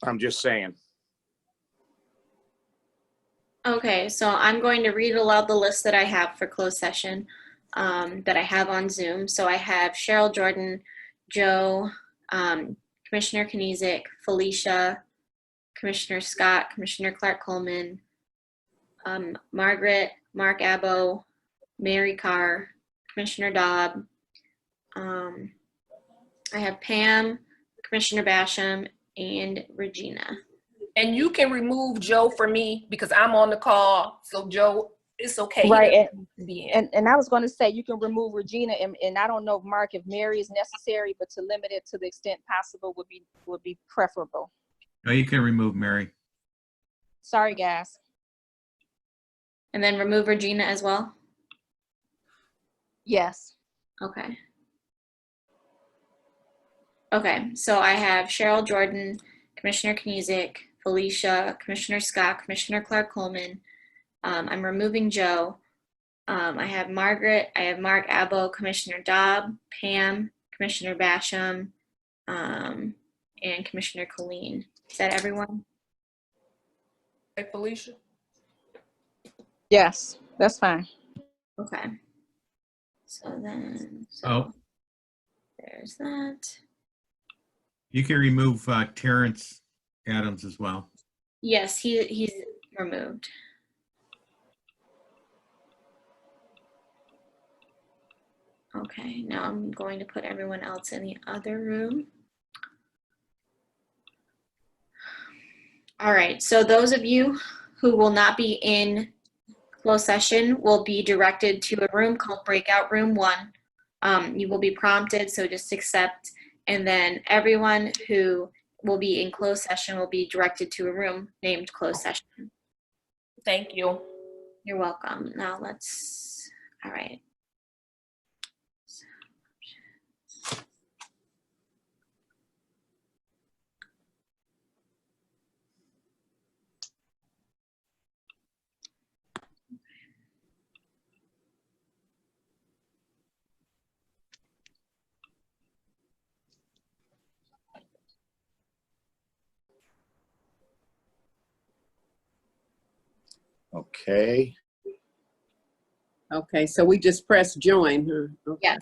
[SPEAKER 5] I'm just saying.
[SPEAKER 2] Okay, so I'm going to read aloud the list that I have for closed session that I have on Zoom. So I have Cheryl Jordan, Joe, Commissioner Knizik, Felicia, Commissioner Scott, Commissioner Clark Coleman, Margaret, Mark Abbo, Mary Carr, Commissioner Dobb. I have Pam, Commissioner Basham, and Regina.
[SPEAKER 13] And you can remove Joe for me because I'm on the call. So Joe, it's okay. He
[SPEAKER 9] Right,
[SPEAKER 13] doesn't need to be in.
[SPEAKER 9] and I was going to say you can remove Regina, and I don't know, Mark, if Mary is necessary, but to limit it to the extent possible would be preferable.
[SPEAKER 15] No, you can remove Mary.
[SPEAKER 9] Sorry, guys.
[SPEAKER 2] And then remove Regina as well?
[SPEAKER 9] Yes.
[SPEAKER 2] Okay. Okay, so I have Cheryl Jordan, Commissioner Knizik, Felicia, Commissioner Scott, Commissioner Clark Coleman. I'm removing Joe. I have Margaret, I have Mark Abbo, Commissioner Dobb, Pam, Commissioner Basham, and Commissioner Colleen. Is that everyone?
[SPEAKER 13] Hey, Felicia.
[SPEAKER 9] Yes, that's fine.
[SPEAKER 2] Okay. So then,
[SPEAKER 15] Oh,
[SPEAKER 2] there's that.
[SPEAKER 15] you can remove Terrence Adams as well.
[SPEAKER 2] Yes, he's removed. Okay, now I'm going to put everyone else in the other room. All right, so those of you who will not be in closed session will be directed to a room called Breakout Room 1. You will be prompted, so just accept, and then everyone who will be in closed session will be directed to a room named closed session.
[SPEAKER 13] Thank you.
[SPEAKER 2] You're welcome. Now let's, all right.
[SPEAKER 5] Okay.
[SPEAKER 1] Okay, so we just press join, huh? Okay.
[SPEAKER 2] Yes.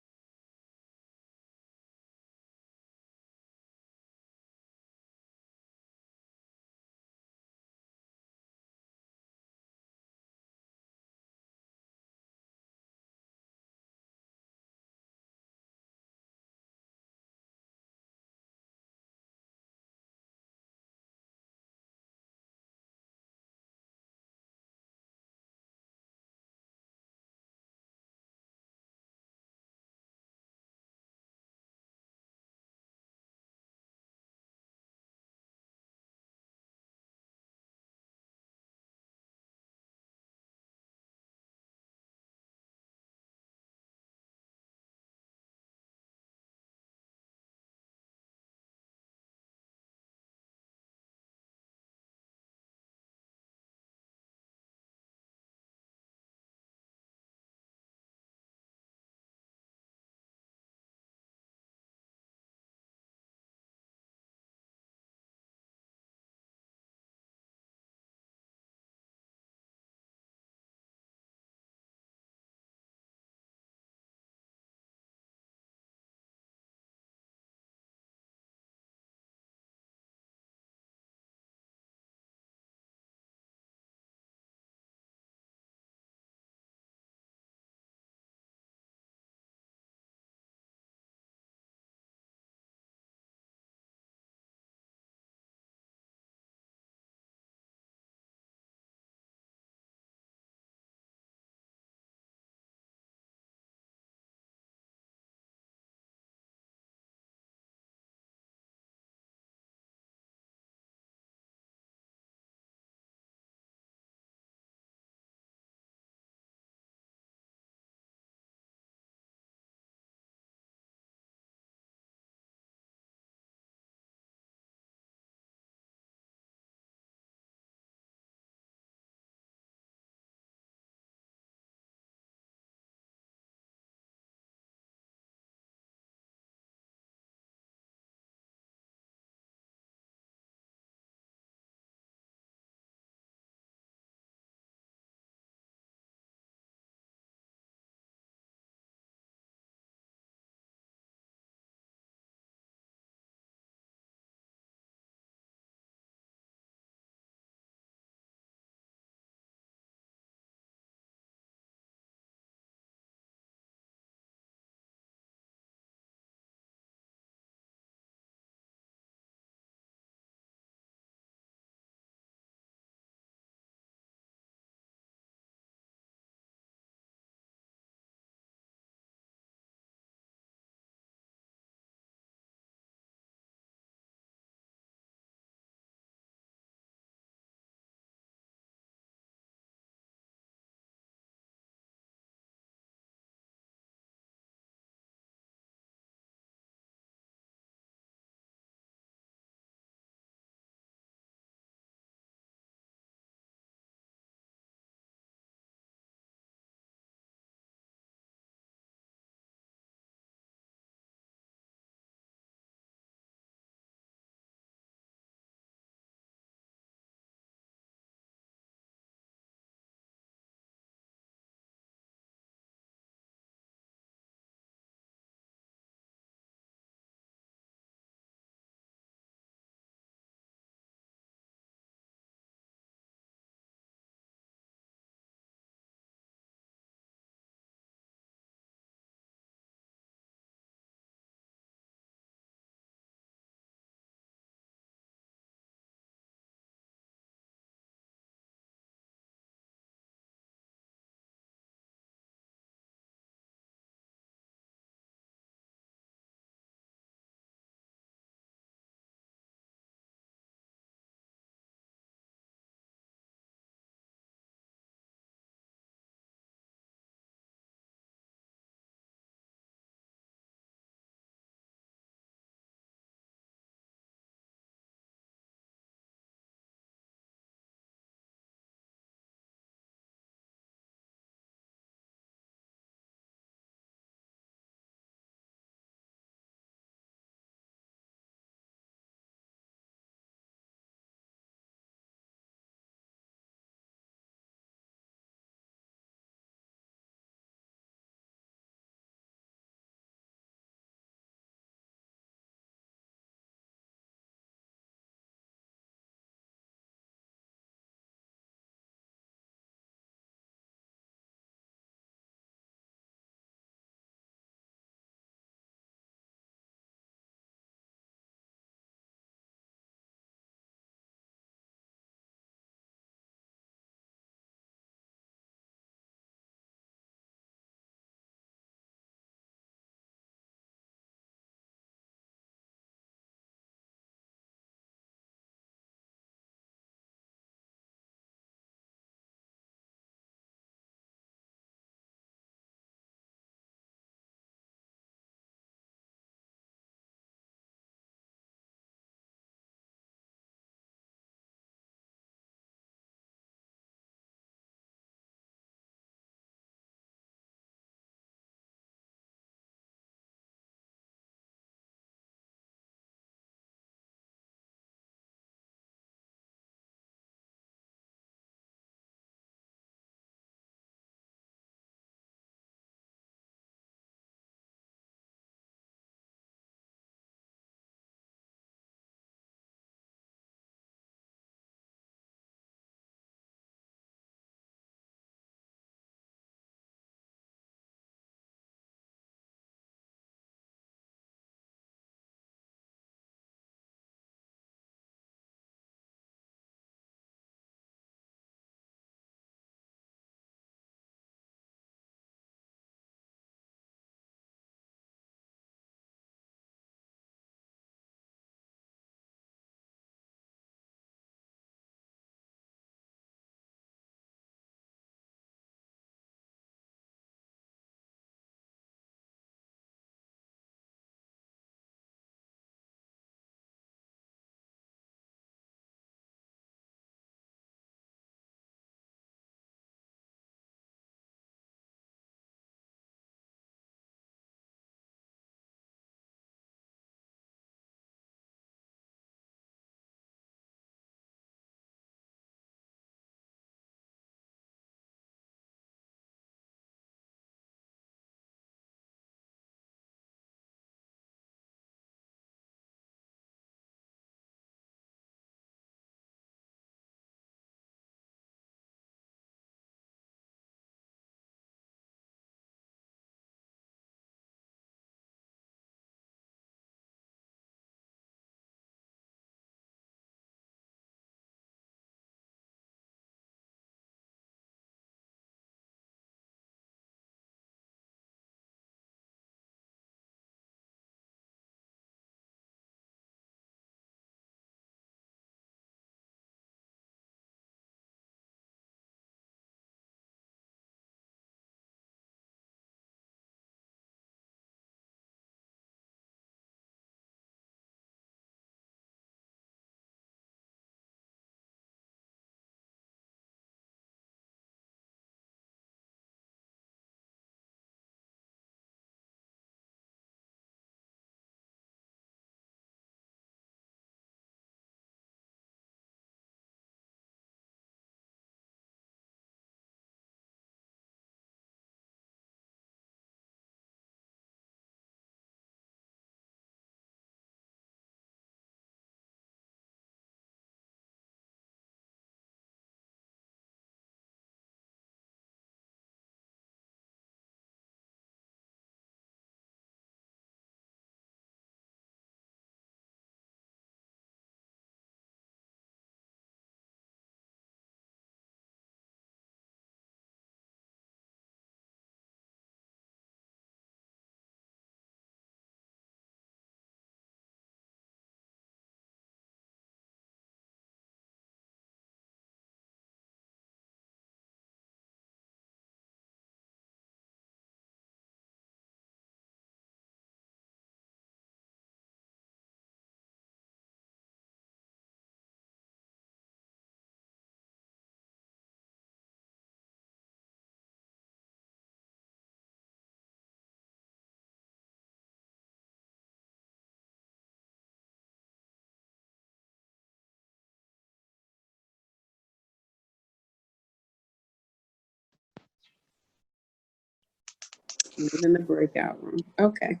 [SPEAKER 1] Meet in the breakout room. Okay.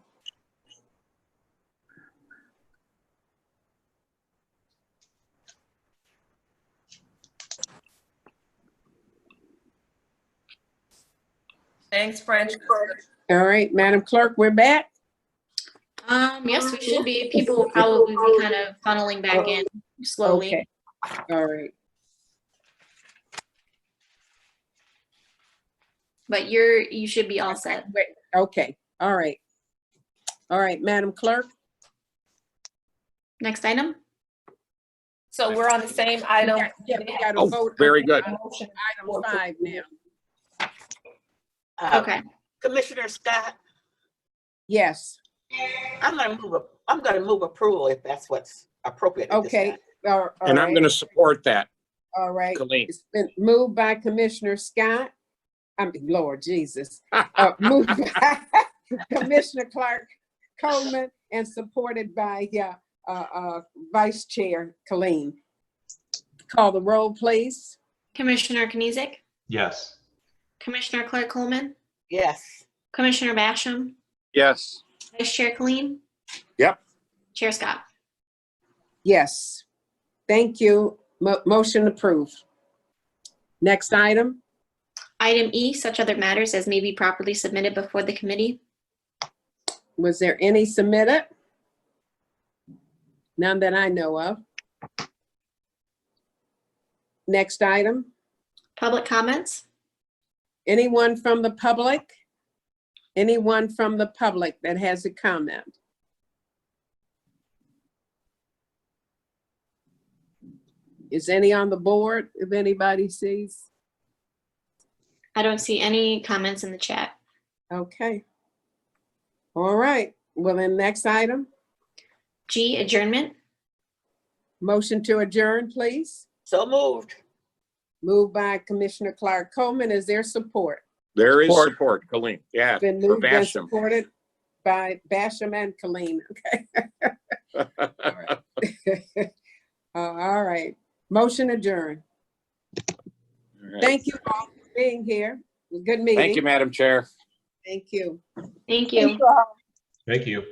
[SPEAKER 13] Thanks, French.
[SPEAKER 1] All right, Madam Clerk, we're back.
[SPEAKER 2] Yes, we should be. People will probably be kind of funneling back in slowly.
[SPEAKER 1] Okay. All right.
[SPEAKER 2] But you should be all set.
[SPEAKER 1] Wait, okay. All right. All right, Madam Clerk.
[SPEAKER 2] Next item?
[SPEAKER 13] So we're on the same item.
[SPEAKER 1] Yeah, we got to
[SPEAKER 5] Oh,
[SPEAKER 1] vote.
[SPEAKER 5] very good.
[SPEAKER 13] Motion.
[SPEAKER 1] Item 5 now.
[SPEAKER 2] Okay.
[SPEAKER 4] Commissioner Scott,
[SPEAKER 1] Yes.
[SPEAKER 4] I'm gonna move approval if that's what's appropriate at this
[SPEAKER 1] Okay.
[SPEAKER 4] time.
[SPEAKER 1] All
[SPEAKER 5] And I'm
[SPEAKER 1] right.
[SPEAKER 5] going to support that,
[SPEAKER 1] All right.
[SPEAKER 5] Colleen.
[SPEAKER 1] It's been moved by Commissioner Scott. I mean, Lord Jesus. Moved by Commissioner Clark Coleman and supported by Vice Chair Colleen. Call the roll, please.
[SPEAKER 2] Commissioner Knizik,
[SPEAKER 3] Yes.
[SPEAKER 2] Commissioner Clark Coleman,
[SPEAKER 4] Yes.
[SPEAKER 2] Commissioner Basham,
[SPEAKER 7] Yes.
[SPEAKER 2] Vice Chair Colleen,
[SPEAKER 5] Yep.
[SPEAKER 2] Chair Scott.
[SPEAKER 1] Yes. Thank you. Motion approved. Next item.
[SPEAKER 2] Item E, such other matters as may be properly submitted before the committee.
[SPEAKER 1] Was there any submitted? None that I know of. Next item.
[SPEAKER 2] Public comments.
[SPEAKER 1] Anyone from the public? Anyone from the public that has a comment? Is any on the board, if anybody sees?
[SPEAKER 2] I don't see any comments in the chat.
[SPEAKER 1] Okay. All right. Well, then next item,
[SPEAKER 2] G, adjournment.
[SPEAKER 1] motion to adjourn, please.
[SPEAKER 4] So moved.
[SPEAKER 1] Moved by Commissioner Clark Coleman. Is there support?
[SPEAKER 5] There is support, Colleen. Yeah.
[SPEAKER 1] Been
[SPEAKER 5] for
[SPEAKER 1] moved and
[SPEAKER 5] Basham.
[SPEAKER 1] supported by Basham and Colleen. Okay. All right. All right. Motion adjourned.
[SPEAKER 5] All right.
[SPEAKER 1] Thank you all for being here. Good meeting.
[SPEAKER 5] Thank you, Madam Chair.
[SPEAKER 1] Thank you.
[SPEAKER 2] Thank you.
[SPEAKER 3] Thank you.